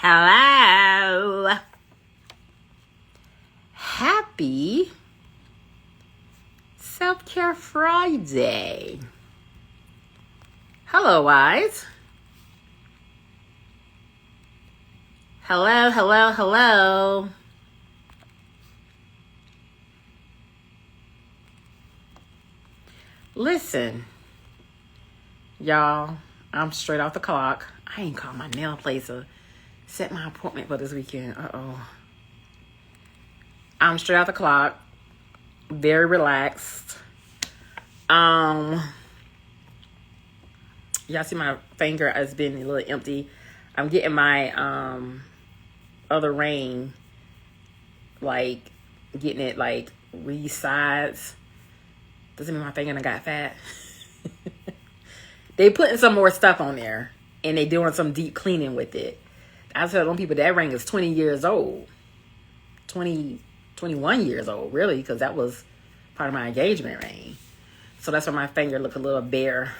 Hello. Happy Self-Care Friday. Hello, wise. Hello, hello, hello. Listen, y'all, I'm straight off the clock. I ain't called my nail place to set my appointment for this weekend. I'm straight off the clock. Very relaxed. Y'all see my finger has been a little empty. I'm getting my other ring, like getting it like resized. Doesn't mean my finger done got fat. They putting some more stuff on there and they doing some deep cleaning with it. I tell them people that ring is 20 years old. 21 years old, really, because that was part of my engagement ring. So that's why my finger look a little bare.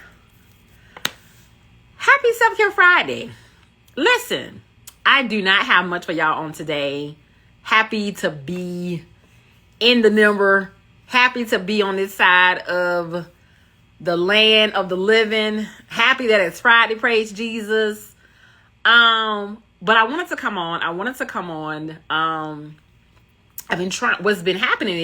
Happy Self-Care Friday. Listen, I do not have much for y'all on today. Happy to be in the number. Happy to be on this side of the land of the living. Happy that it's Friday, praise Jesus. But I wanted to come on. I've been trying. What's been happening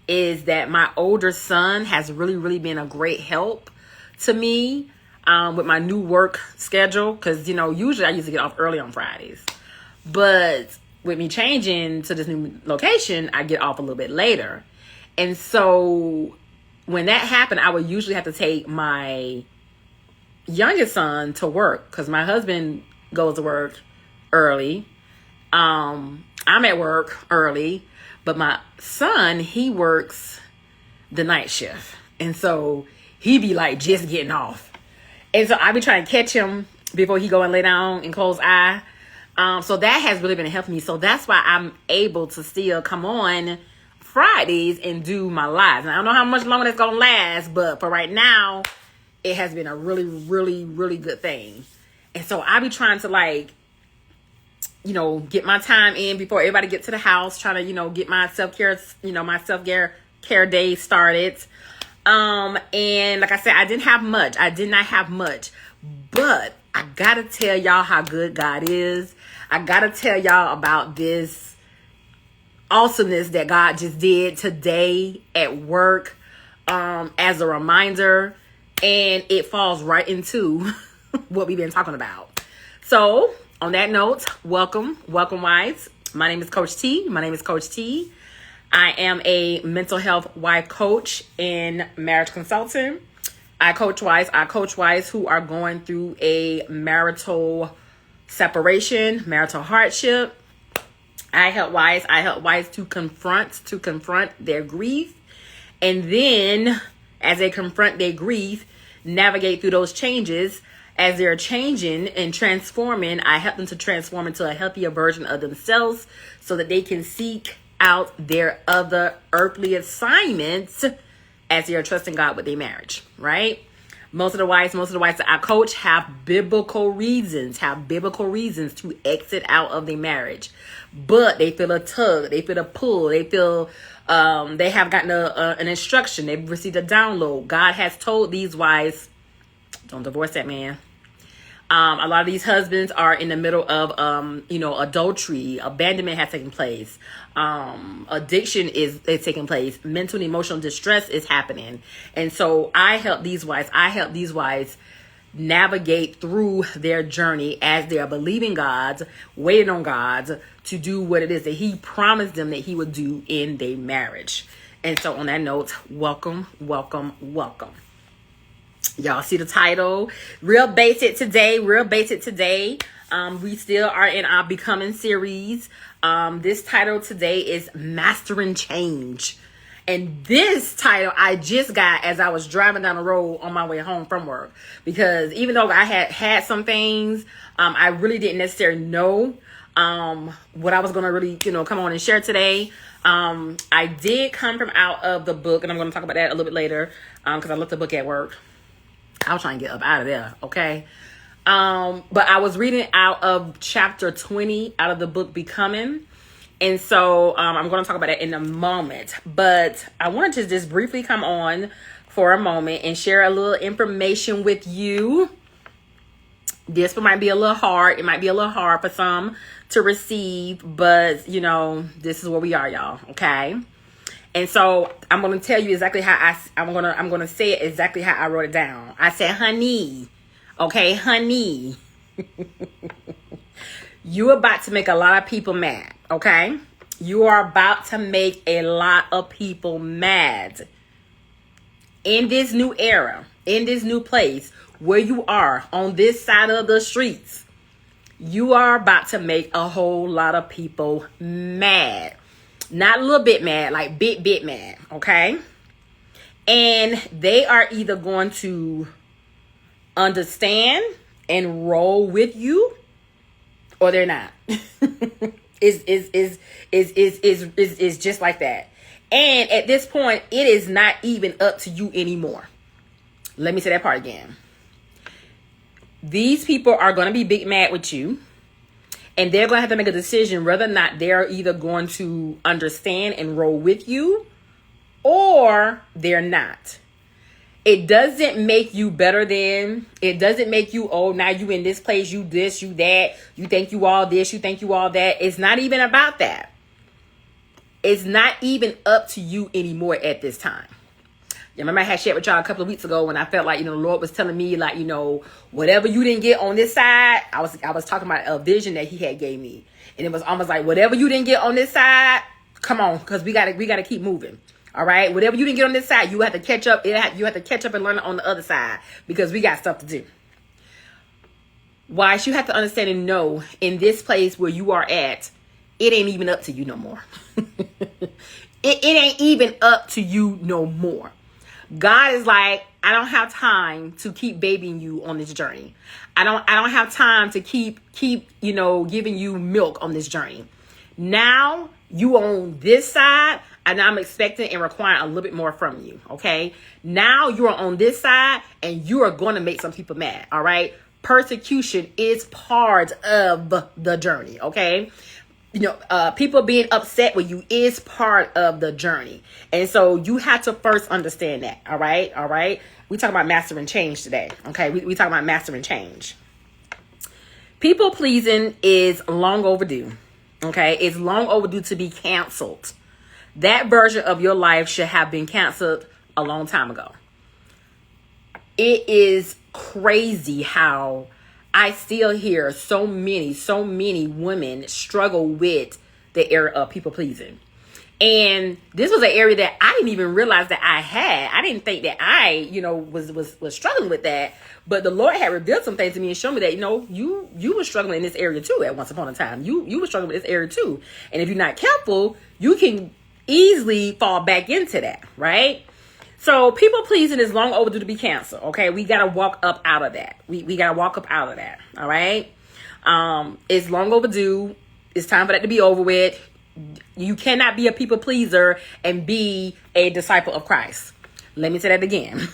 is that my older son has really been a great help to me with my new work schedule. Because, usually I used to get off early on Fridays. But with me changing to this new location, I get off a little bit later. And so when that happened, I would usually have to take my youngest son to work because my husband goes to work early. I'm at work early, but my son, he works the night shift. And so he be like just getting off. And so I be trying to catch him before he go and lay down and close eye. So that has really been helping me. So that's why I'm able to still come on Fridays and do my lives. And I don't know how much longer that's going to last, but for right now, it has been a really good thing. And so I be trying to get my time in before everybody get to the house, trying to, get my self-care, my self-care day started. And like I said, I did not have much, but I gotta tell y'all how good God is. I gotta tell y'all about this awesomeness that God just did today at work, as a reminder, and it falls right into what we've been talking about. So on that note, welcome wives. My name is Coach T. I am a mental health wife coach and marriage consultant. I coach wives who are going through a marital separation, marital hardship. I help wives to confront their grief. And then as they confront their grief, navigate through those changes. As they're changing and transforming, I help them to transform into a healthier version of themselves so that they can seek out their other earthly assignments as they are trusting God with their marriage, right? Most of the wives that I coach have biblical reasons to exit out of their marriage. But they feel a tug, they feel a pull, they feel they have gotten an instruction, they've received a download. God has told these wives, don't divorce that man. A lot of these husbands are in the middle of, adultery, abandonment has taken place. Addiction is taking place. Mental and emotional distress is happening. And so I help these wives navigate through their journey as they are believing God, waiting on God to do what it is that He promised them that He would do in their marriage. And so on that note, welcome. Y'all see the title, real basic today. We still are in our becoming series. This title today is Mastering Change. And this title I just got as I was driving down the road on my way home from work. Because even though I had some things, I really didn't necessarily know what I was going to really, come on and share today. I did come from out of the book, and I'm going to talk about that a little bit later because I left the book at work. I was trying to get up out of there, okay? But I was reading out of chapter 20 out of the book Becoming. And so I'm going to talk about that in a moment. But I wanted to just briefly come on for a moment and share a little information with you. This one might be a little hard. It might be a little hard for some to receive. But, you know, this is where we are, y'all. Okay. And so I'm going to tell you exactly how I'm going to say it exactly how I wrote it down. I said, honey. Okay, honey. You're about to make a lot of people mad. Okay. You are about to make a lot of people mad. In this new era, in this new place where you are on this side of the streets, you are about to make a whole lot of people mad. Not a little bit mad, like bit mad, okay? And they are either going to understand and roll with you, or they're not. Is just like that. And at this point, it is not even up to you anymore. Let me say that part again. These people are going to be big mad with you. And they're going to have to make a decision whether or not they're either going to understand and roll with you or they're not. It doesn't make you better than. It doesn't make you, oh, now you in this place, you this, you that. You think you all this, you think you all that. It's not even about that. It's not even up to you anymore at this time. You remember I had shared with y'all a couple of weeks ago when I felt like, you know, the Lord was telling me, like, you know, whatever you didn't get on this side, I was talking about a vision that he had gave me. And it was almost like, whatever you didn't get on this side, come on, because we gotta keep moving. All right. Whatever you didn't get on this side, you have to catch up. You have to catch up and learn it on the other side because we got stuff to do. Why? You have to understand and know in this place where you are at, it ain't even up to you no more. It ain't even up to you no more. God is like, I don't have time to keep babying you on this journey. I don't have time to keep, you know, giving you milk on this journey. Now you on this side and I'm expecting and requiring a little bit more from you. Okay. Now you are on this side and you are going to make some people mad. All right. Persecution is part of the journey. Okay. You know, people being upset with you is part of the journey. And so you have to first understand that. All right. All right. We talk about mastering change today. Okay. We talk about mastering change. People pleasing is long overdue. Okay. It's long overdue to be canceled. That version of your life should have been canceled a long time ago. It is crazy how I still hear so many women struggle with the area of people pleasing. And this was an area that I didn't even realize that I had. I didn't think that I, you know, was struggling with that. But the Lord had revealed some things to me and shown me that, you know, you were struggling in this area too at once upon a time. You were struggling with this area too. And if you're not careful, you can easily fall back into that, right? So people pleasing is long overdue to be canceled. Okay, we gotta walk up out of that. We gotta walk up out of that. All right. It's long overdue. It's time for that to be over with. You cannot be a people pleaser and be a disciple of Christ. Let me say that again.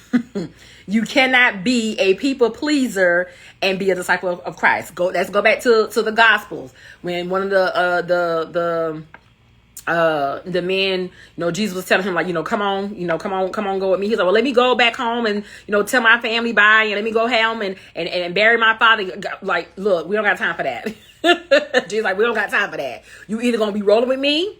You cannot be a people pleaser and be a disciple of Christ. Let's go back to the Gospels when one of the men, you know, Jesus was telling him, like, you know, come on, go with me. He's like, well, let me go back home and, you know, tell my family bye and let me go home and bury my father. Like, look, we don't got time for that. Jesus like, we don't got time for that. You either gonna be rolling with me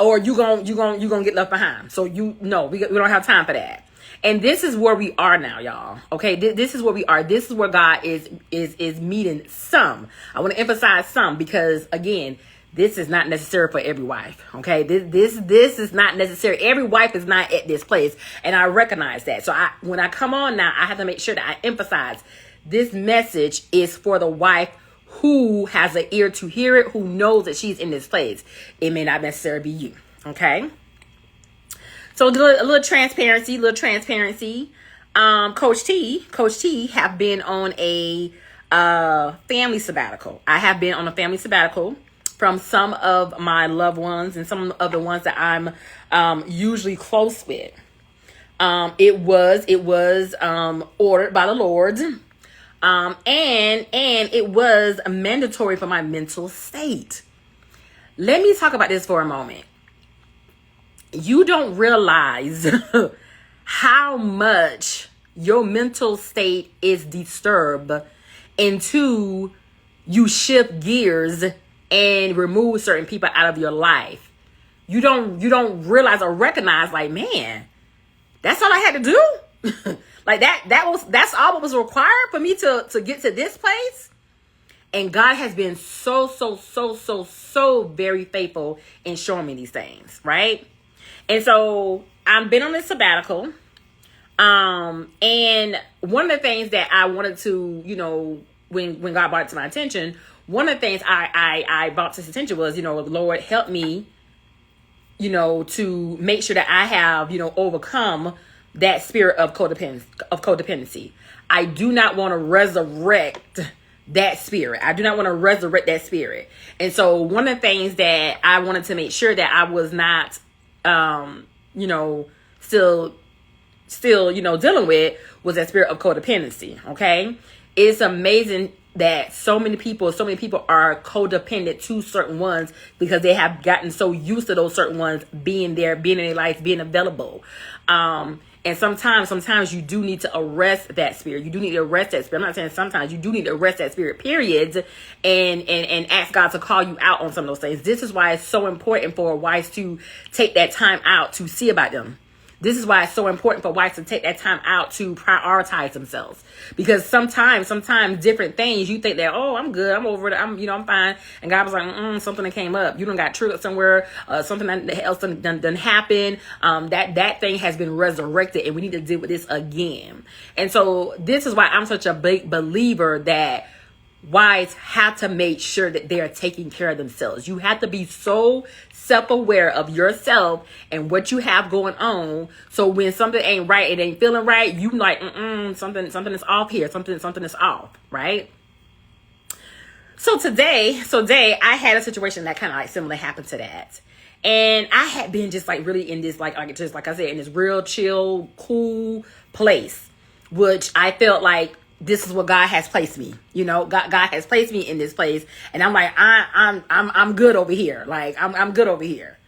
or you gonna get left behind. So we don't have time for that. And this is where we are now, y'all. Okay, this is where we are. This is where God is meeting some. I want to emphasize some because, again, this is not necessary for every wife. Okay, this is not necessary. Every wife is not at this place, and I recognize that. So when I come on now, I have to make sure that I emphasize this message is for the wife who has an ear to hear it, who knows that she's in this place. It may not necessarily be you. Okay. So a little transparency. Coach T have been on a family sabbatical. I have been on a family sabbatical from some of my loved ones and some of the ones that I'm usually close with. It was ordered by the Lord. And it was mandatory for my mental state. Let me talk about this for a moment. You don't realize how much your mental state is disturbed until you shift gears and remove certain people out of your life. You don't realize or recognize, like, man, that's all I had to do. Like that's all that was required for me to get to this place. And God has been so very faithful in showing me these things, right? And so I've been on this sabbatical. And one of the things that I wanted to, when God brought it to my attention, one of the things I brought to his attention was, Lord, help me, to make sure that I have, overcome that spirit of codependency. I do not want to resurrect that spirit. I do not want to resurrect that spirit. And so one of the things that I wanted to make sure that I was not, still, dealing with was that spirit of codependency. Okay. It's amazing that so many people are codependent to certain ones because they have gotten so used to those certain ones being there, being in their life, being available. And sometimes you do need to arrest that spirit. You do need to arrest that spirit. I'm not saying sometimes. You do need to arrest that spirit, period, and ask God to call you out on some of those things. This is why it's so important for wives to take that time out to see about them. This is why it's so important for wives to take that time out to prioritize themselves. Because sometimes different things, you think that, oh, I'm good, I'm over it, I'm fine. And God was like, something that came up. You done got triggered somewhere, something else done happened. That thing has been resurrected and we need to deal with this again. And so this is why I'm such a big believer that wives have to make sure that they are taking care of themselves. You have to be so self-aware of yourself and what you have going on. So when something ain't right, it ain't feeling right, you like, something is off here. Something is off, right? So today I had a situation that kind of like similar happened to that. And I had been just like really in this, like I said, in this real chill, cool place, which I felt like this is what God has placed me. God has placed me in this place, and I'm like, I'm good over here. Like I'm good over here.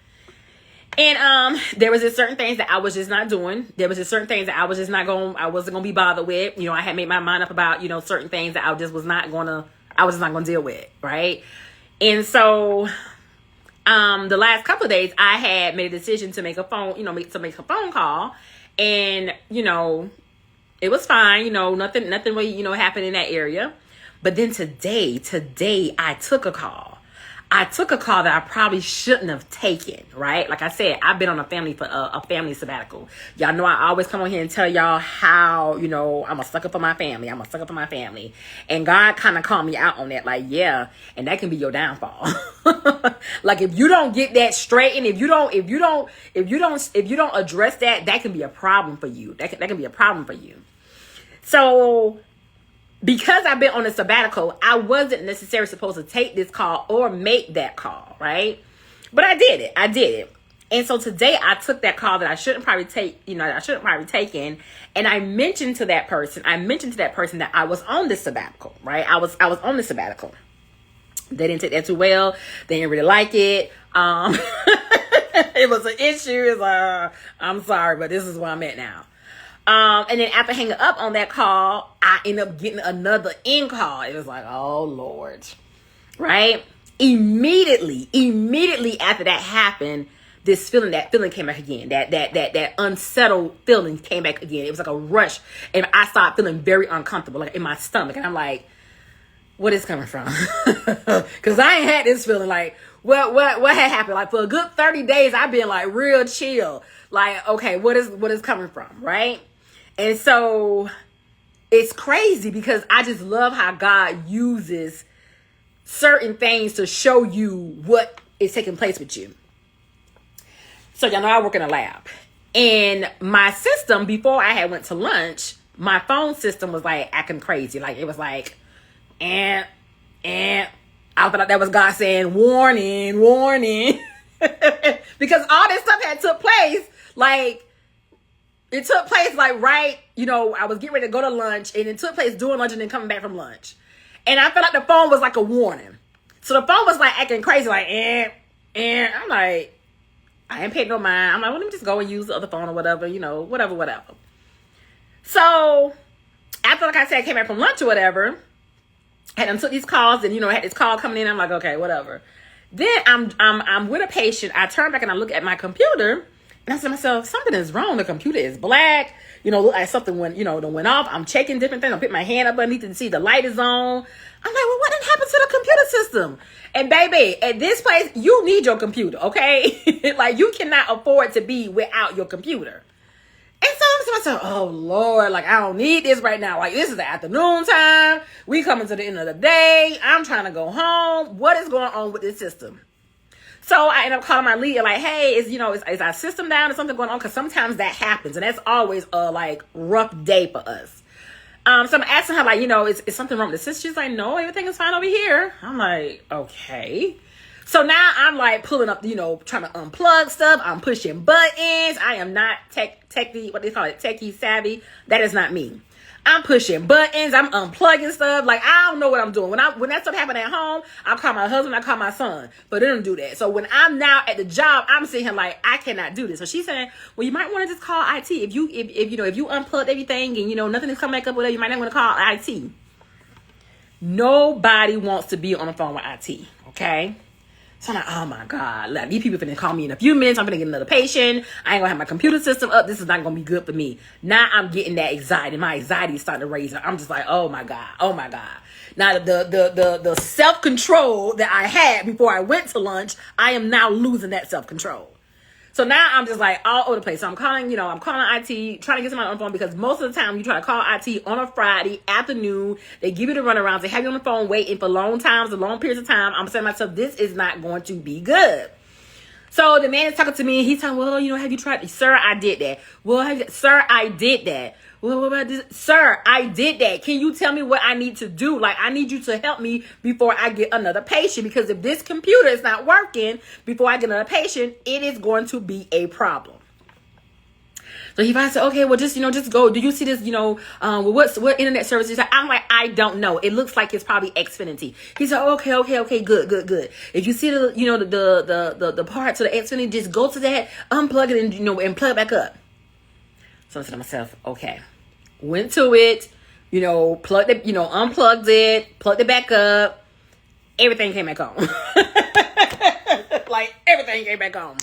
And there was just certain things that I was just not doing. There was just certain things that I wasn't gonna be bothered with. I had made my mind up about certain things that I was just not gonna deal with, right? And so the last couple of days I had made a decision to make a phone call, and it was fine, nothing really, happened in that area. But then today I took a call. I took a call that I probably shouldn't have taken, right? Like I said, I've been on a family sabbatical. Y'all know I always come on here and tell y'all how, I'm a sucker for my family. And God kind of called me out on that, like, yeah, and that can be your downfall. Like if you don't get that straight, and if you don't address that can be a problem for you. That can be a problem for you. So because I've been on a sabbatical, I wasn't necessarily supposed to take this call or make that call, right? But I did it. And so today I took that call that I shouldn't probably taken. And I mentioned to that person that I was on this sabbatical, right? I was on this sabbatical. They didn't take that too well. They didn't really like it. It was an issue. I'm sorry, but this is where I'm at now. And then after hanging up on that call, I ended up getting another in call. It was like, oh Lord, right? Immediately after that happened, that feeling came back again. That unsettled feeling came back again. It was like a rush, and I started feeling very uncomfortable, like in my stomach. And I'm like, what is coming from? Because I ain't had this feeling. Like, what had happened? Like for a good 30 days, I've been like real chill. Like, okay, what is coming from, right? And so it's crazy because I just love how God uses certain things to show you what is taking place with you. So y'all know I work in a lab, and my system before I had went to lunch, my phone system was like acting crazy. Like it was like, and I thought that was God saying warning, because all this stuff had took place. Like it took place like right I was getting ready to go to lunch, and it took place during lunch and then coming back from lunch. And I felt like the phone was like a warning. So the phone was like acting crazy, like, I'm like, I ain't paying no mind. I'm like, well, let me just go and use the other phone or whatever, whatever. So after, like I said, I came back from lunch or whatever, and took these calls, and, I had this call coming in. I'm like, okay, whatever. Then I'm with a patient. I turn back and I look at my computer, and I said to myself, something is wrong. The computer is black. Look like something went off. I'm checking different things. I put my hand up underneath to see the light is on. I'm like, well, what done happened to the computer system? And baby, at this place, you need your computer, okay? Like, you cannot afford to be without your computer. And so I'm saying to myself, oh Lord, like, I don't need this right now. Like, this is the afternoon time. We coming to the end of the day. I'm trying to go home. What is going on with this system? So I end up calling my lead, like, hey, is our system down? Is something going on? Because sometimes that happens, and that's always a rough day for us. So I'm asking her, like, is something wrong with the system? She's like, no, everything is fine over here. I'm like, okay. So now I'm like pulling up, trying to unplug stuff. I'm pushing buttons. I am not techie savvy. That is not me. I'm pushing buttons. I'm unplugging stuff. Like, I don't know what I'm doing. When that stuff happened at home, I call my husband, I call my son, but they don't do that. So when I'm now at the job, I'm sitting here like, I cannot do this. So she's saying, well, you might want to just call IT. If you unplugged everything and, nothing is coming back up with it, you might not want to call IT. Nobody wants to be on the phone with IT. Okay. So I'm like, oh my God, like, these people finna call me in a few minutes. I'm finna get another patient. I ain't gonna have my computer system up. This is not gonna be good for me. Now I'm getting that anxiety. My anxiety is starting to raise. I'm just like, oh my God. Now the self-control that I had before I went to lunch, I am now losing that self-control. So now I'm just like all over the place. So I'm calling IT, trying to get somebody on the phone, because most of the time you try to call IT on a Friday afternoon, they give you the runarounds. They have you on the phone waiting for long periods of time. I'm saying to myself, this is not going to be good. So the man is talking to me, and he's telling, well, have you tried? Sir, I did that. Well, sir, I did that. Well, what about this? Sir, I did that. Can you tell me what I need to do? Like, I need you to help me before I get another patient, because if this computer is not working before I get another patient, it is going to be a problem. So he finally said, okay, well, just go. Do you see this, what internet service is that? I'm like, I don't know. It looks like it's probably Xfinity. He said, okay, good. If you see the part to the Xfinity, just go to that, unplug it, and plug it back up. So I said to myself, okay. Went to it, plugged it, unplugged it, plugged it back up. Everything came back on. Like, everything came back on.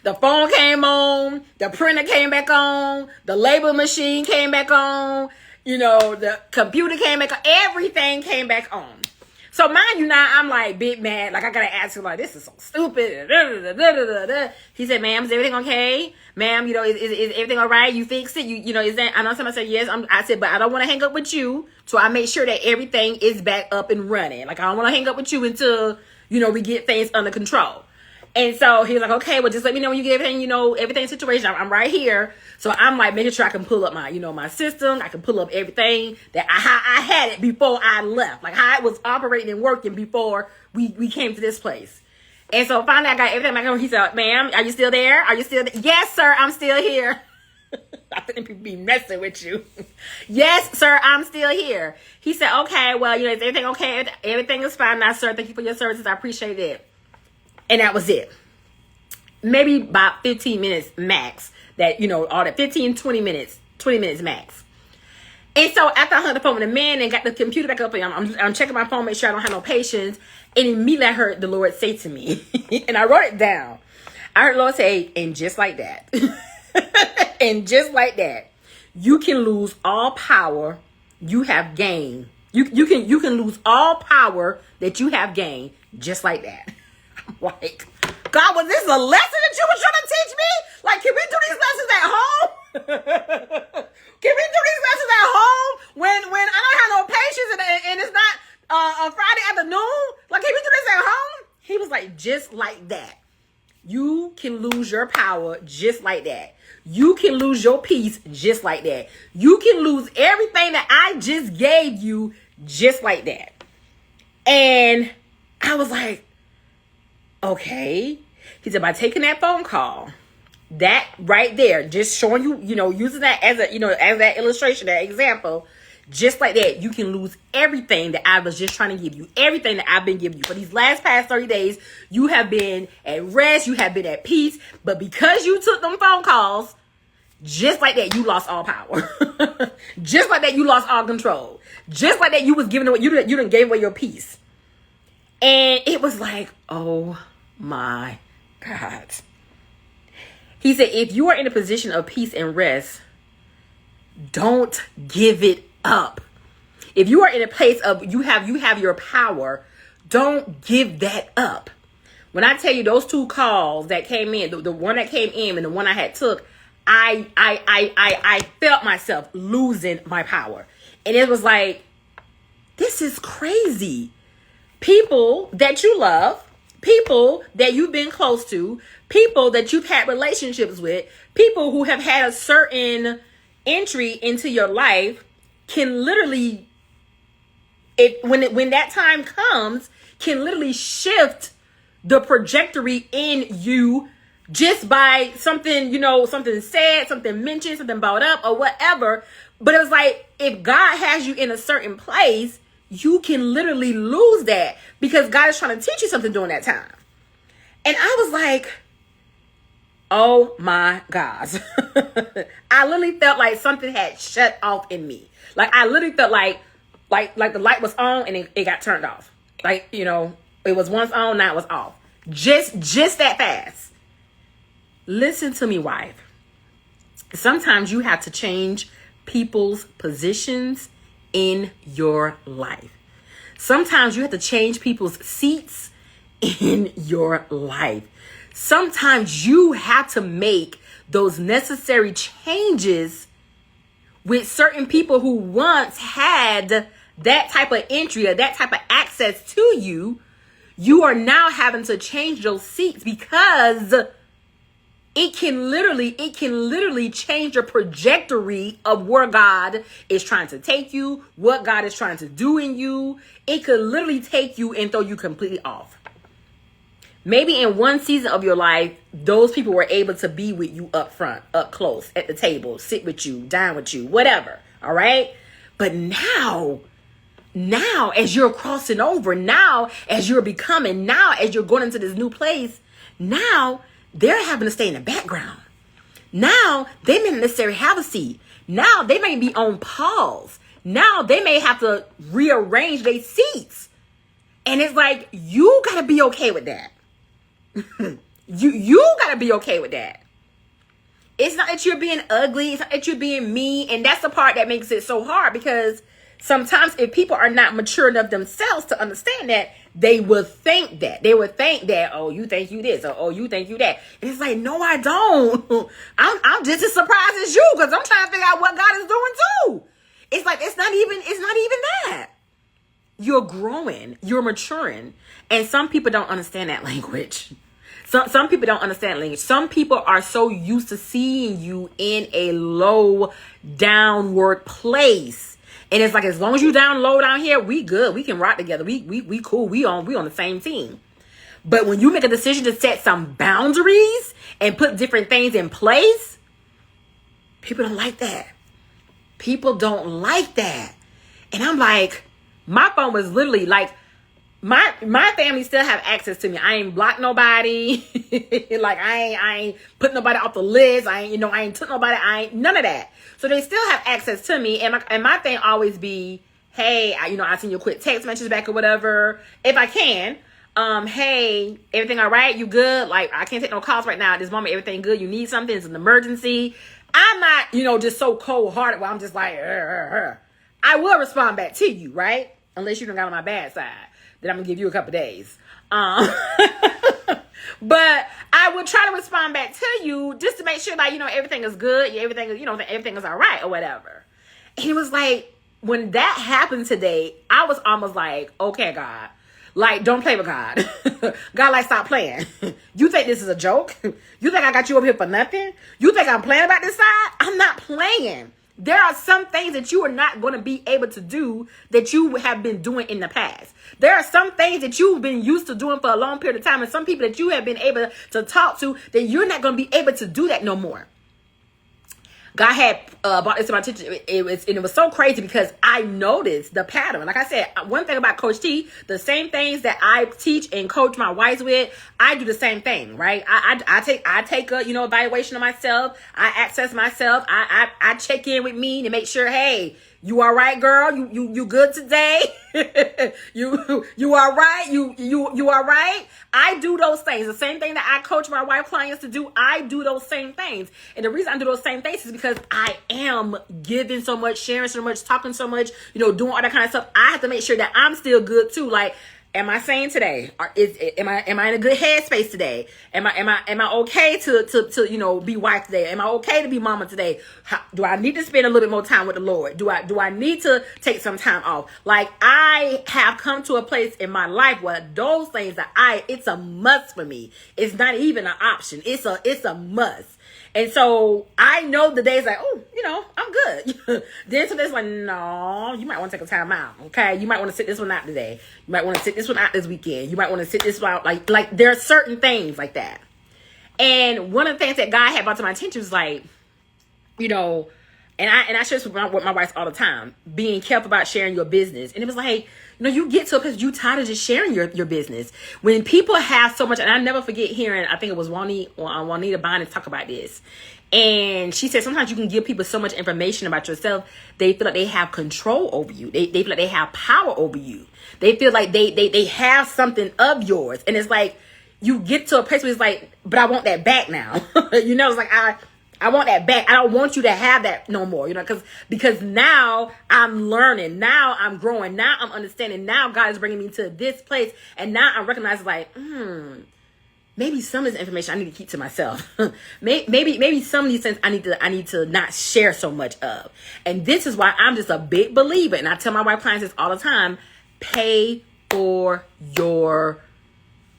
The phone came on. The printer came back on. The label machine came back on. The computer came back on. Everything came back on. So mind you, now I'm like big mad. Like, I gotta ask him, like, this is so stupid. He said, ma'am, is everything okay? Ma'am, is everything all right? You fixed it? Is that? I know somebody said yes. I said, but I don't want to hang up with you. So I make sure that everything is back up and running. Like, I don't want to hang up with you until, we get things under control. And so he was like, okay, well, just let me know when you get everything, everything situation. I'm right here. So I'm like making sure I can pull up my, my system. I can pull up everything that I had it before I left. Like, how it was operating and working before we came to this place. And so finally I got everything back on. He said, ma'am, are you still there? Are you still there? Yes, sir, I'm still here. I think people be messing with you. Yes, sir, I'm still here. He said, okay, well, is everything okay? Everything is fine now, sir. Thank you for your services. I appreciate it. And that was it. Maybe about 15 minutes max. That, all that 15, 20 minutes max. And so after I hung the phone with the man and got the computer back up, I'm checking my phone, make sure I don't have no patients. And immediately I heard the Lord say to me, and I wrote it down. I heard the Lord say, and just like that, and just like that, you can lose all power you have gained. You can lose all power that you have gained just like that. I'm like, God, was this a lesson that you were trying to teach me? Like, can we do these lessons at home? Can we do these lessons at home when I don't have no patience and it's not a Friday afternoon? Like, can we do this at home? He was like, just like that. You can lose your power just like that. You can lose your peace just like that. You can lose everything that I just gave you just like that. And I was like, okay. He said, by taking that phone call, that right there, just showing you, using that as as that illustration, that example, just like that, you can lose everything that I was just trying to give you, everything that I've been giving you for these past 30 days. You have been at rest, you have been at peace, but because you took them phone calls, just like that, you lost all power. Just like that, you lost all control. Just like that, you was giving away, you didn't gave away your peace. And it was like, oh my God. He said, if you are in a position of peace and rest, don't give it up. If you are in a place of you have your power, don't give that up. When I tell you those two calls that came in, the one that came in and the one I had took, I felt myself losing my power. And it was like, this is crazy. People that you love, people that you've been close to, people that you've had relationships with, people who have had a certain entry into your life can literally, when that time comes, can literally shift the trajectory in you just by something, something said, something mentioned, something brought up or whatever. But it was like, if God has you in a certain place, you can literally lose that because God is trying to teach you something during that time. And I was like, oh my gosh. I literally felt like something had shut off in me. Like I literally felt like the light was on and it got turned off. Like, it was once on, now it was off. Just that fast. Listen to me, wife. Sometimes you have to change people's positions in your life. Sometimes you have to change people's seats in your life. Sometimes you have to make those necessary changes with certain people who once had that type of entry or that type of access to you. You are now having to change those seats because it can literally change your trajectory of where God is trying to take you, what God is trying to do in you. It could literally take you and throw you completely off. Maybe in one season of your life, those people were able to be with you up front, up close, at the table, sit with you, dine with you, whatever. All right. But now as you're crossing over, now as you're becoming, now as you're going into this new place, now they're having to stay in the background. Now they may not necessarily have a seat. Now they may be on pause. Now they may have to rearrange their seats. And it's like, you got to be okay with that. you got to be okay with that. It's not that you're being ugly. It's not that you're being mean. And that's the part that makes it so hard, because sometimes if people are not mature enough themselves to understand that, they would think that. Oh, you think you this, or oh, you think you that. And it's like, no, I don't. I'm just as surprised as you, because I'm trying to figure out what God is doing too. It's like, it's not even that. You're growing, you're maturing. And some people don't understand that language. Some people don't understand language. Some people are so used to seeing you in a low, downward place. And it's like, as long as you down low down here, we good. We can rock together. We cool. We on the same team. But when you make a decision to set some boundaries and put different things in place, people don't like that. People don't like that. And I'm like, my phone was literally like, my family still have access to me. I ain't blocked nobody. Like I ain't put nobody off the list. I ain't took nobody. I ain't none of that. So they still have access to me. And my thing always be, hey, I send you a quick text message back or whatever, if I can. Hey, everything all right? You good? Like, I can't take no calls right now at this moment. Everything good? You need something? It's an emergency. I'm not, just so cold hearted where I'm just like, I will respond back to you, right? Unless you don't got on my bad side. Then I'm gonna give you a couple days. But I would try to respond back to you just to make sure that, everything is good. Everything is all right or whatever. And it was like, when that happened today, I was almost like, okay, God, like, don't play with God. God, like, stop playing. You think this is a joke? You think I got you over here for nothing? You think I'm playing about this side? I'm not playing. There are some things that you are not going to be able to do that you have been doing in the past. There are some things that you've been used to doing for a long period of time, and some people that you have been able to talk to that you're not going to be able to do that no more. God had brought this to my attention. It was so crazy because I noticed the pattern. Like I said, one thing about Coach T, the same things that I teach and coach my wives with, I do the same thing, right? I take a evaluation of myself. I access myself. I check in with me to make sure, hey, you all right, girl? You good today? you all right? You all right? I do those things. The same thing that I coach my wife clients to do, I do those same things. And the reason I do those same things is because I am giving so much, sharing so much, talking so much, doing all that kind of stuff. I have to make sure that I'm still good too. Like, am I sane today? Am I in a good headspace today? Am I okay to be wife today? Am I okay to be mama today? Do I need to spend a little bit more time with the Lord? Do I need to take some time off? Like, I have come to a place in my life where those things it's a must for me. It's not even an option. It's a must. And so I know the days like, oh, I'm good. Then some days like, no, you might want to take a time out. Okay. You might want to sit this one out today. You might want to sit this one out this weekend. You might want to sit this one out. Like there are certain things like that. And one of the things that God had brought to my attention was like, and I share this with my wife all the time, being careful about sharing your business. And it was like, you get to it because you tired of just sharing your business. When people have so much, and I never forget hearing, I think it was Juanita Bynum talk about this. And she said, sometimes you can give people so much information about yourself, they feel like they have control over you. They feel like they have power over you. They feel like they have something of yours. And it's like, you get to a place where it's like, but I want that back now. It's like, I want that back. I don't want you to have that no more, because now I'm learning. Now I'm growing. Now I'm understanding. Now God is bringing me to this place. And now I recognize like, maybe some of this information I need to keep to myself. maybe some of these things I need to not share so much of. And this is why I'm just a big believer. And I tell my wife clients this all the time, pay for your,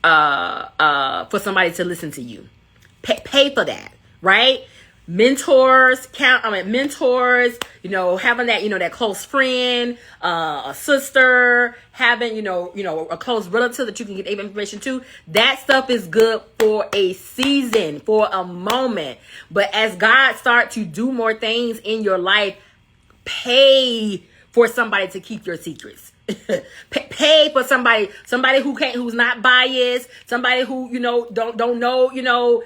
for somebody to listen to you. Pay for that, right? Mentors, having that, that close friend, a sister, having, a close relative that you can get information to. That stuff is good for a season, for a moment. But as God starts to do more things in your life, pay for somebody to keep your secrets. Pay for somebody who's not biased, somebody who don't know the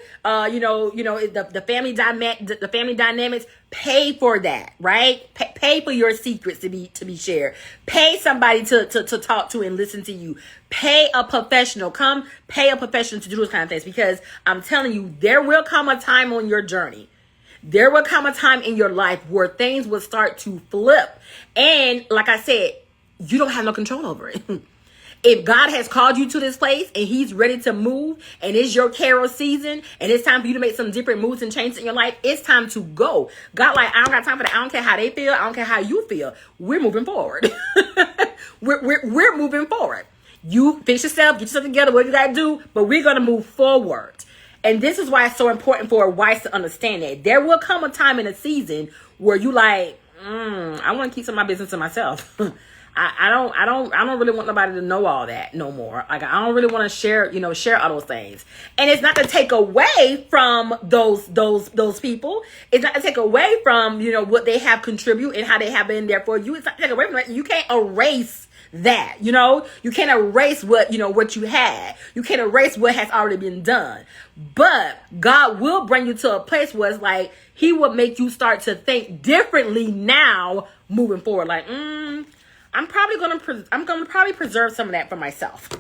family dynamics. Pay for that, right? Pay for your secrets to be shared. Pay somebody to talk to and listen to you. Pay a professional. Come pay a professional to do those kind of things, because I'm telling you, there will come a time on your journey. There will come a time in your life where things will start to flip, and like I said, you don't have no control over it. If God has called you to this place and he's ready to move, and it's your Carol season, and it's time for you to make some different moves and changes in your life, it's time to go. God, like, I don't got time for that. I don't care how they feel. I don't care how you feel. We're moving forward. we're moving forward. You fix yourself, get yourself together, what you got to do, but we're going to move forward. And this is why it's so important for wives to understand that there will come a time in a season where you like, I want to keep some of my business to myself. I don't really want nobody to know all that no more. Like, I don't really want to share all those things. And it's not to take away from those people. It's not to take away from, what they have contribute and how they have been there for you. It's not to take away from that. You can't erase that, you can't erase what you had. You can't erase what has already been done. But God will bring you to a place where it's like, he will make you start to think differently now moving forward. Like, I'm gonna probably preserve some of that for myself.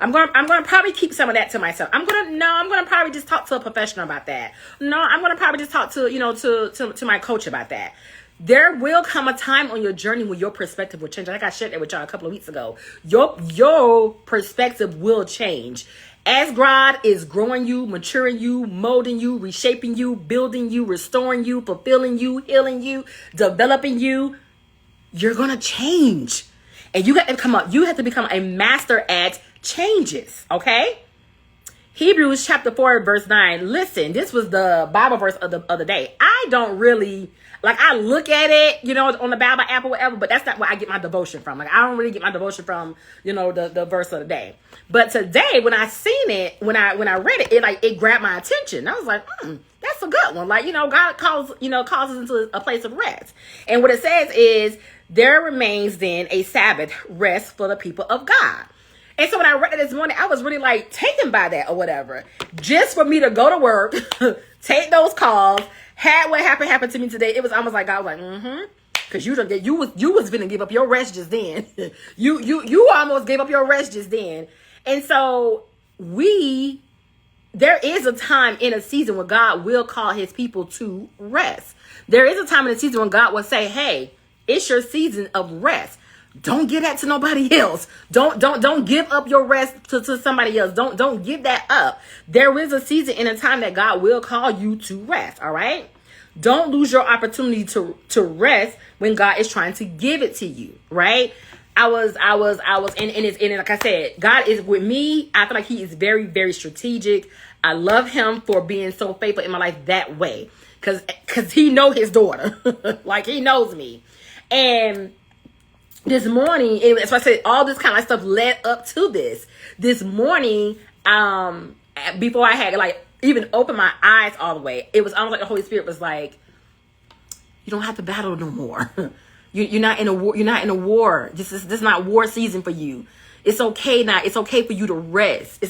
I'm gonna probably keep some of that to myself. I'm gonna probably just talk to a professional about that. No, I'm gonna probably just talk to to my coach about that. There will come a time on your journey when your perspective will change. Like I shared that with y'all a couple of weeks ago. Your perspective will change. As God is growing you, maturing you, molding you, reshaping you, building you, restoring you, fulfilling you, healing you, developing you, you're going to change. And you have to become a master at changes, okay? Hebrews chapter 4, verse 9. Listen, this was the Bible verse of the day. I don't really Like I look at it, on the Bible app or whatever, but that's not where I get my devotion from. Like I don't really get my devotion from, the verse of the day. But today, when I seen it, when I read it, it grabbed my attention. I was like, that's a good one. Like, God calls us into a place of rest. And what it says is, there remains then a Sabbath rest for the people of God. And so when I read it this morning, I was really like taken by that or whatever. Just for me to go to work, take those calls, had what happened to me today. It was almost like God was like, because you was gonna give up your rest just then. you almost gave up your rest just then. And so there is a time in a season where God will call his people to rest. There is a time in a season when God will say, hey, it's your season of rest. Don't give that to nobody else. Don't give up your rest to somebody else. Don't give that up. There is a season and a time that God will call you to rest. All right. Don't lose your opportunity to rest when God is trying to give it to you. Right. I was, and like I said, God is with me. I feel like he is very, very strategic. I love him for being so faithful in my life that way. Cause he know his daughter. Like he knows me. And this morning, as I said, all this kind of stuff led up to this. This morning, before I had even opened my eyes all the way, it was almost like the Holy Spirit was like, "You don't have to battle no more. You're not in a war. You're not in a war. This is not war season for you. It's okay now. It's okay for you to rest.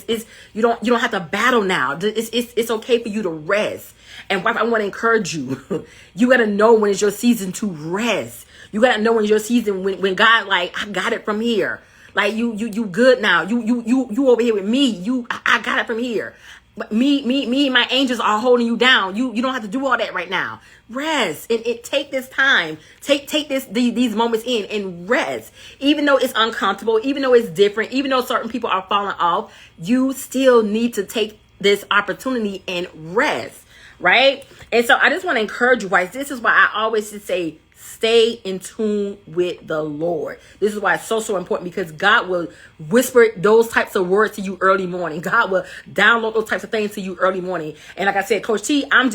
You don't have to battle now. It's okay for you to rest." And wife, I want to encourage you. You got to know when it's your season to rest. You got to know when it's your season when God I got it from here. Like you good now. You over here with me. I got it from here. But me and my angels are holding you down. You don't have to do all that right now. Rest and take this time. Take these moments in and rest. Even though it's uncomfortable, even though it's different, even though certain people are falling off, you still need to take this opportunity and rest. Right? And so I just want to encourage you guys. This is why I always say, stay in tune with the Lord. This is why it's so important, because God will whisper those types of words to you early morning. God will download those types of things to you early morning. And like I said, Coach T, I'm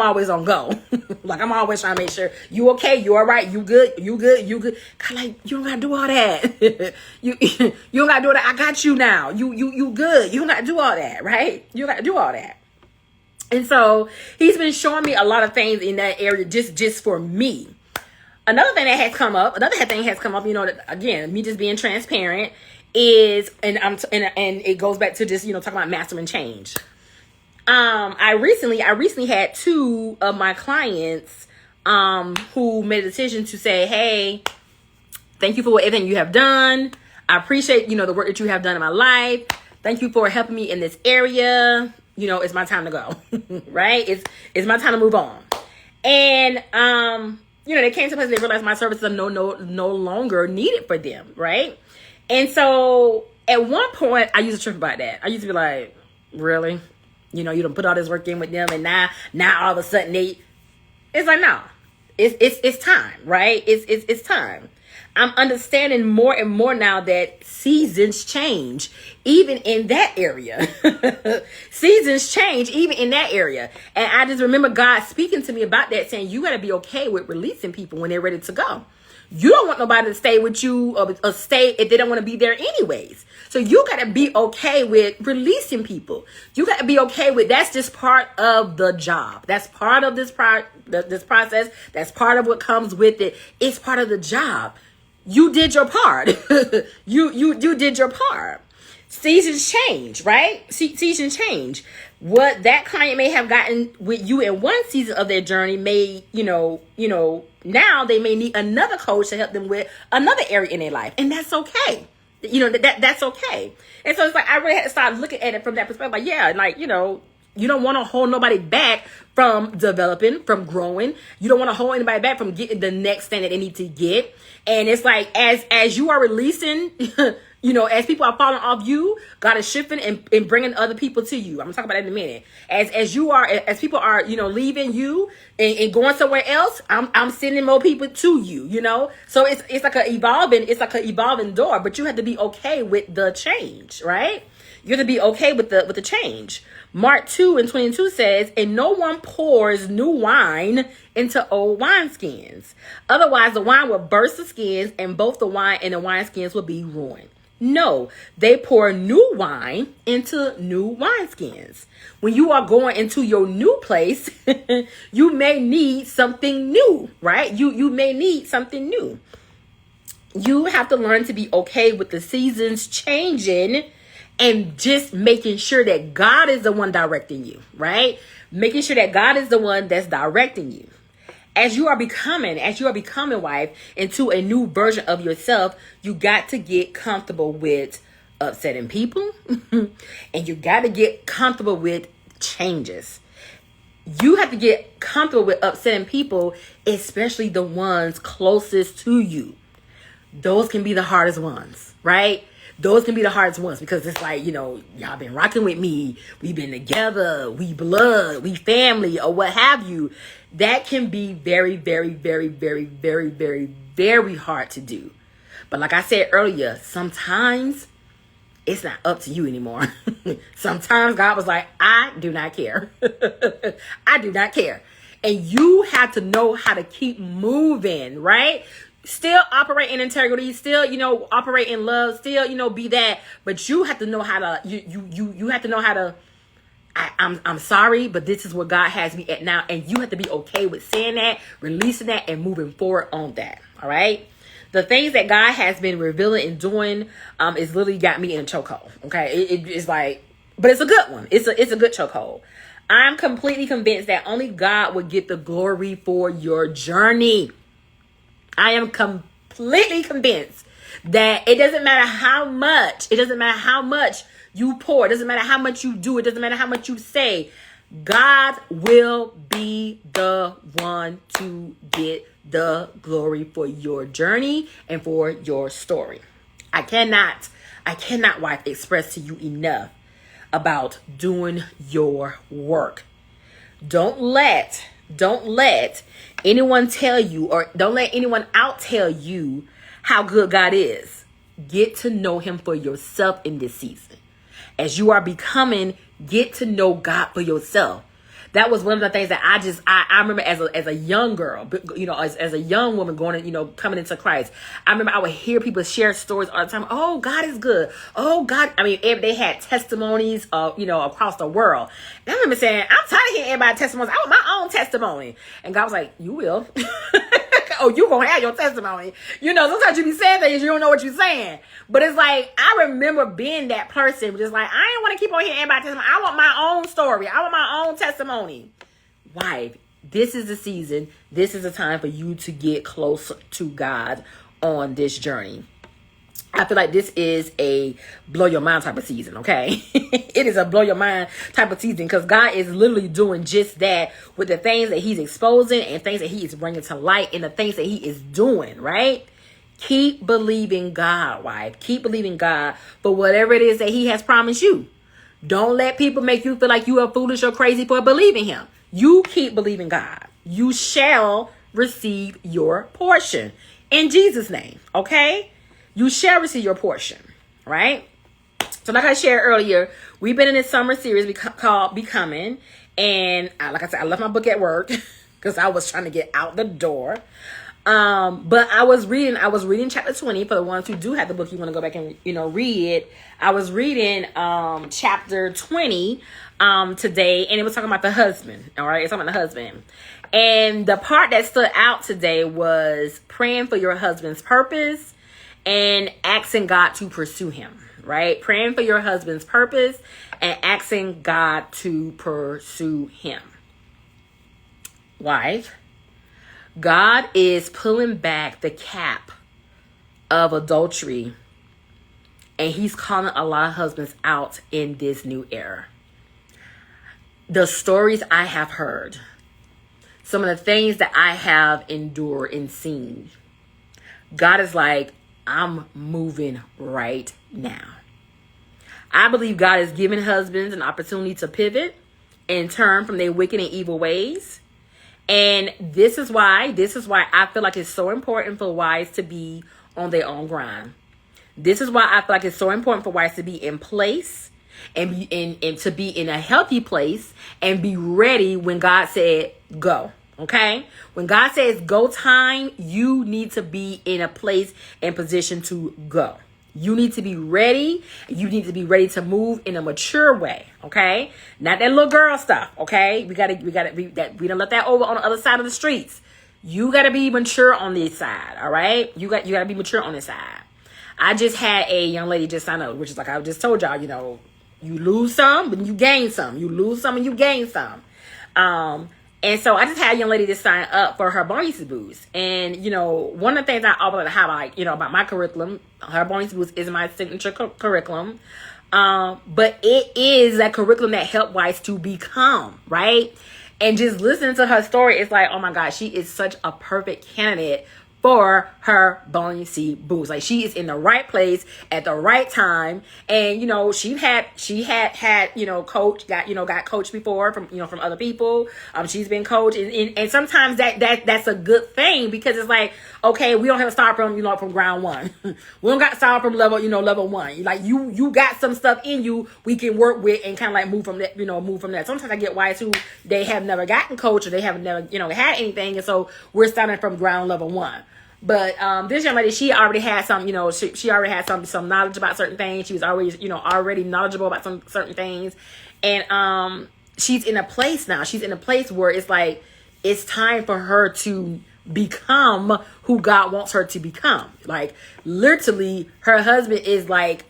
always on go. Like I'm always trying to make sure you okay, you all right, you good. God, you don't gotta do all that. you don't gotta do all that. I got you now. You good. You don't gotta do all that, right? You don't gotta do all that. And so he's been showing me a lot of things in that area just for me. Another thing has come up, again, me just being transparent is, and it goes back to just, talking about mastering change. I recently had two of my clients, who made a decision to say, hey, thank you for everything you have done. I appreciate, the work that you have done in my life. Thank you for helping me in this area. It's my time to go, right? It's my time to move on. And, they came to a place they realized my services are no longer needed for them, right? And so at one point, I used to trip about that. I used to be like, really? You don't put all this work in with them, and now all of a sudden it's like, no, it's time, right? It's time. I'm understanding more and more now that seasons change, even in that area. Seasons change, even in that area. And I just remember God speaking to me about that, saying you got to be okay with releasing people when they're ready to go. You don't want nobody to stay with you or stay if they don't want to be there anyways. So you got to be okay with releasing people. You got to be okay with that's just part of the job. That's part of this process. That's part of what comes with it. It's part of the job. You did your part. you did your part. Seasons change, right? Seasons change. What that client may have gotten with you in one season of their journey may, now they may need another coach to help them with another area in their life. And that's okay. That's okay. And so it's like, I really had to start looking at it from that perspective. You don't want to hold nobody back from developing, from growing. You don't want to hold anybody back from getting the next thing that they need to get. And it's like, as you are releasing, as people are falling off you, God is shifting and bringing other people to you. I'm gonna talk about that in a minute. As people are, leaving you and going somewhere else, I'm sending more people to you, So it's like an evolving door, but you have to be okay with the change, right? You have to be okay with the change. Mark 2:22 says, and no one pours new wine into old wineskins. Otherwise, the wine will burst the skins, and both the wine and the wineskins will be ruined. No, they pour new wine into new wineskins. When you are going into your new place, you may need something new, right? You may need something new. You have to learn to be okay with the seasons changing and just making sure that God is the one directing you, right? Making sure that God is the one that's directing you. As you are becoming, wife, into a new version of yourself, you got to get comfortable with upsetting people. And you got to get comfortable with changes. You have to get comfortable with upsetting people, especially the ones closest to you. Those can be the hardest ones, right? Those can be the hardest ones because it's like, y'all been rocking with me. We've been together. We blood. We family or what have you. That can be very, very, very, very, very, very, very hard to do. But like I said earlier, sometimes it's not up to you anymore. Sometimes God was like, I do not care. I do not care. And you have to know how to keep moving, right? Still operate in integrity, still, operate in love, still, be that. But you have to know how to, you have to know how to, I'm sorry, but this is where God has me at now. And you have to be okay with saying that, releasing that, and moving forward on that. All right. The things that God has been revealing and doing is literally got me in a chokehold. Okay. It's like, but it's a good one. It's a good chokehold. I'm completely convinced that only God would get the glory for your journey. I am completely convinced that it doesn't matter how much you pour. It doesn't matter how much you do. It doesn't matter how much you say. God will be the one to get the glory for your journey and for your story. I cannot, wife, express to you enough about doing your work. Don't let anyone tell you, or don't let anyone out tell you how good God is. Get to know him for yourself in this season. As you are becoming, get to know God for yourself. That was one of the things that I remember as a young girl, as a young woman going, coming into Christ. I remember I would hear people share stories all the time. Oh, God is good. Oh, God. I mean, they had testimonies, across the world. And I remember saying, I'm tired of hearing everybody's testimonies. I want my own testimony. And God was like, you will. Oh, you gonna have your testimony. Sometimes you be saying things, you don't know what you're saying. But it's like, I remember being that person, just like, I ain't want to keep on hearing everybody's testimony. I want my own story. I want my own testimony. Wife, this is the season. This is the time for you to get closer to God on this journey. I feel like this is a blow your mind type of season, okay? It is a blow your mind type of season because God is literally doing just that with the things that he's exposing and things that he is bringing to light and the things that he is doing, right? Keep believing God, wife. Keep believing God for whatever it is that he has promised you. Don't let people make you feel like you are foolish or crazy for believing him. You keep believing God. You shall receive your portion in Jesus' name, okay? You shall receive your portion, right? So like I shared earlier, we've been in this summer series called Becoming. And like I said, I left my book at work because I was trying to get out the door. But I was reading chapter 20 for the ones who do have the book. You want to go back and, read it. I was reading chapter 20 today, and it was talking about the husband. All right. It's talking about the husband. And the part that stood out today was praying for your husband's purpose and asking God to pursue him, right? Praying for your husband's purpose and asking God to pursue him. Wife, God is pulling back the cap of adultery, and he's calling a lot of husbands out in this new era. The stories I have heard, some of the things that I have endured and seen, God is like, I'm moving right now. I believe God is giving husbands an opportunity to pivot and turn from their wicked and evil ways. And this is why I feel like it's so important for wives to be on their own grind. This is why I feel like it's so important for wives to be in place and to be in a healthy place and be ready when God said go. Okay? When God says go time, you need to be in a place and position to go. You need to be ready. You need to be ready to move in a mature way. Okay? Not that little girl stuff. Okay? We don't let that over on the other side of the streets. You gotta be mature on this side. All right? You gotta be mature on this side. I just had a young lady just sign up, which is like I just told y'all, you lose some, but you gain some. You lose some and you gain some. And so I just had a young lady to sign up for her bonus boost. And, one of the things I always highlight, about my curriculum, her bonus boost is my signature curriculum. But it is that curriculum that help wives to become, right? And just listening to her story, it's like, oh my God, she is such a perfect candidate for her buoyancy boost. Like, she is in the right place at the right time. And, she had coach, got coached before from other people. She's been coached. And sometimes that's a good thing, because it's like, okay, we don't have to start from, from ground one. We don't got to start from level one. Like, you got some stuff in you we can work with and kind of like move from that. Sometimes I get wives who they have never gotten coached, or they have never, had anything. And so we're starting from ground level one. But this young lady, she already had some, she already had some knowledge about certain things. She was always, already knowledgeable about some certain things. And she's in a place now. She's in a place where it's like, it's time for her to become who God wants her to become. Like, literally, her husband is like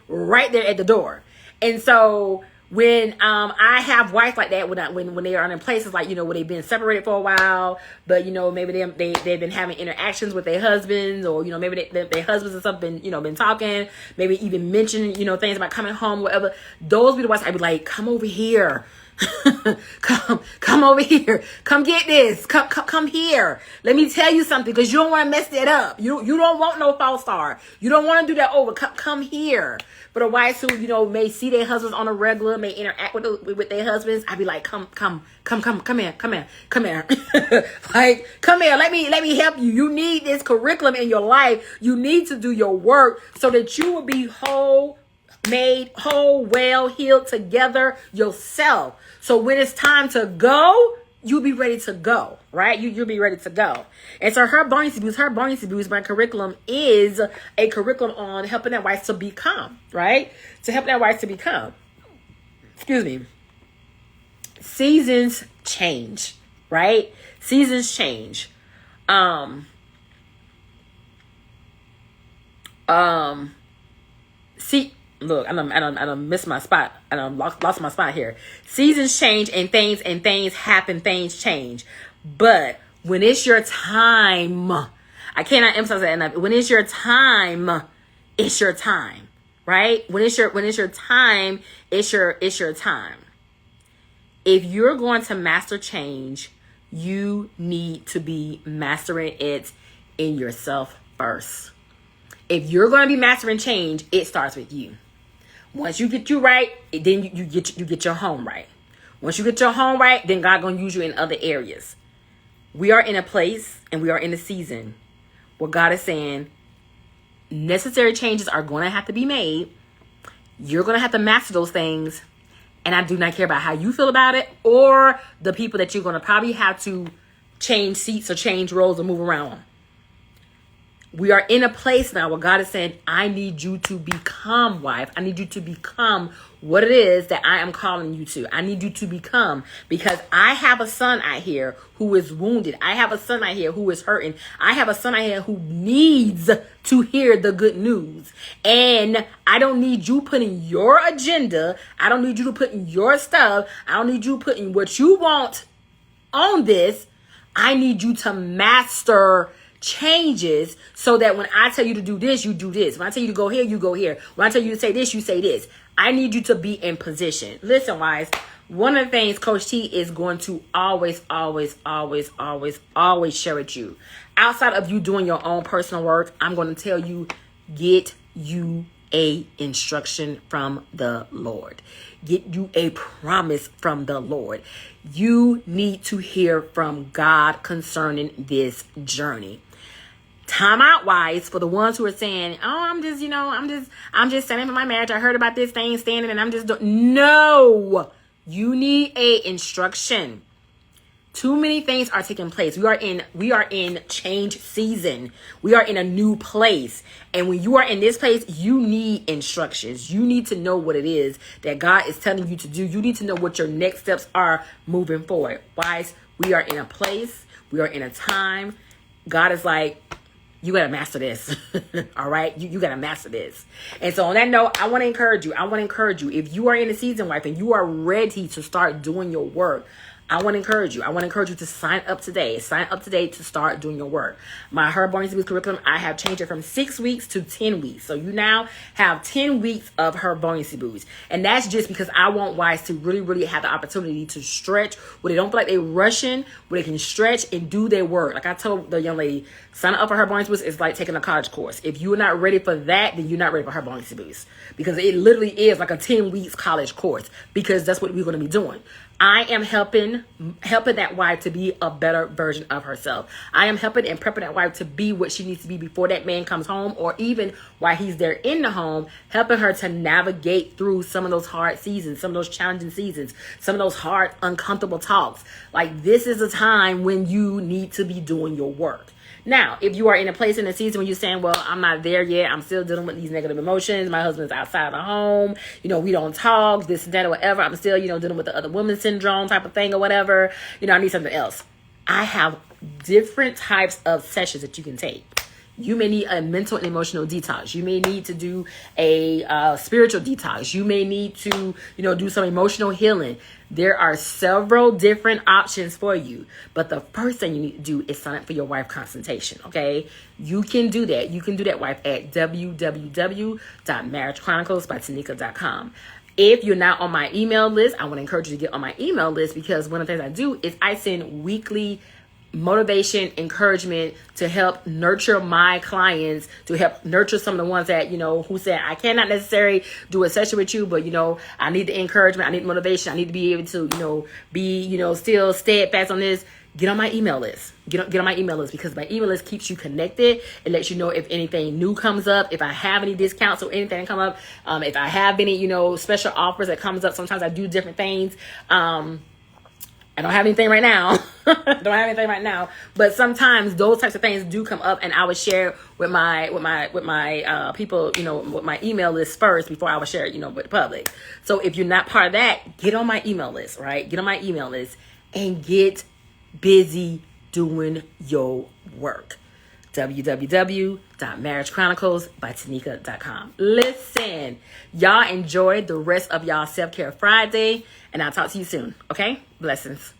right there at the door. And so when I have wives like that, when they are in places like, where they've been separated for a while, but maybe they've been having interactions with their husbands, or maybe their husbands and stuff been talking, maybe even mentioning things about coming home, whatever. Those be the wives I'd be like, come over here. come over here. Come get this. Come here. Let me tell you something, because you don't want to mess that up. You don't want no false start. You don't want to do that over. Come here. But the wives who may see their husbands on a regular, may interact with their husbands, I'd be like, come here. Like, come here. Let me help you. You need this curriculum in your life. You need to do your work so that you will be made whole, well, healed together yourself. So when it's time to go, you'll be ready to go, right? You'll be ready to go. And so her bonus boost, my curriculum is a curriculum on helping that wife to become, right? To help that wife to become. Excuse me. Seasons change, right? Seasons change. Look, I done missed my spot. I done lost my spot here. Seasons change and things happen. Things change. But when it's your time, I cannot emphasize that enough. When it's your time, it's your time, right? When it's your time, it's your time. If you're going to master change, you need to be mastering it in yourself first. If you're going to be mastering change, it starts with you. Once you get you right, then you get your home right. Once you get your home right, then God gonna use you in other areas. We are in a place and we are in a season where God is saying necessary changes are going to have to be made. You're going to have to master those things. And I do not care about how you feel about it, or the people that you're going to probably have to change seats or change roles or move around. We are in a place now where God is saying, I need you to become, wife. I need you to become what it is that I am calling you to. I need you to become, because I have a son out here who is wounded. I have a son out here who is hurting. I have a son out here who needs to hear the good news. And I don't need you putting your agenda. I don't need you to put in your stuff. I don't need you putting what you want on this. I need you to master changes so that when I tell you to do this, you do this. When I tell you to go here, you go here. When I tell you to say this, you say this. I need you to be in position. Listen, guys, one of the things Coach T is going to always share with you. Outside of you doing your own personal work, I'm going to tell you, get you a instruction from the Lord. Get you a promise from the Lord. You need to hear from God concerning this journey. Time out wise, for the ones who are saying, oh, I'm just standing for my marriage. I heard about this thing standing and I'm just no, you need a instruction. Too many things are taking place. We are in change season. We are in a new place. And when you are in this place, you need instructions. You need to know what it is that God is telling you to do. You need to know what your next steps are moving forward. Wise, we are in a place. We are in a time. God is like, you got to master this. All right. You got to master this. And so on that note, I want to encourage you. If you are in a season, wife, and you are ready to start doing your work, I want to encourage you. To sign up today. Sign up today to start doing your work. My Her Bonus Boost curriculum, I have changed it from 6 weeks to 10 weeks. So you now have 10 weeks of Her Bonus Boost. And that's just because I want wives to really, really have the opportunity to stretch where they don't feel like they're rushing, where they can stretch and do their work. Like I told the young lady, sign up for Her Bonus Boost is like taking a college course. If you're not ready for that, then you're not ready for Her Bonus Boost. Because it literally is like a 10 weeks college course. Because that's what we're going to be doing. I am helping that wife to be a better version of herself. I am helping and prepping that wife to be what she needs to be before that man comes home, or even while he's there in the home, helping her to navigate through some of those hard seasons, some of those challenging seasons, some of those hard, uncomfortable talks. Like, this is a time when you need to be doing your work. Now, if you are in a place in the season when you're saying, well, I'm not there yet, I'm still dealing with these negative emotions, my husband's outside of the home, we don't talk, this and that or whatever, I'm still, dealing with the other woman syndrome type of thing or whatever, I need something else. I have different types of sessions that you can take. You may need a mental and emotional detox. You may need to do a spiritual detox. You may need to, do some emotional healing. There are several different options for you. But the first thing you need to do is sign up for your wife consultation, okay? You can do that. You can do that, wife, at www.marriagechroniclesbytanika.com. If you're not on my email list, I want to encourage you to get on my email list, because one of the things I do is I send weekly motivation, encouragement to help nurture my clients, to help nurture some of the ones that, who said, I cannot necessarily do a session with you, but, I need the encouragement, I need motivation, I need to be able to, be, still steadfast on this. Get on my email list. Get on my email list, because my email list keeps you connected. It lets you know if anything new comes up, if I have any discounts or anything that come up, if I have any, special offers that comes up. Sometimes I do different things. I don't have anything right now. But sometimes those types of things do come up, and I would share with my people, with my email list first before I would share it, with the public. So if you're not part of that, get on my email list, right? Get on my email list and get busy doing your work. www.marriagechroniclesbytanika.com. Listen, y'all enjoy the rest of y'all Self-Care Friday, and I'll talk to you soon. Okay? Blessings.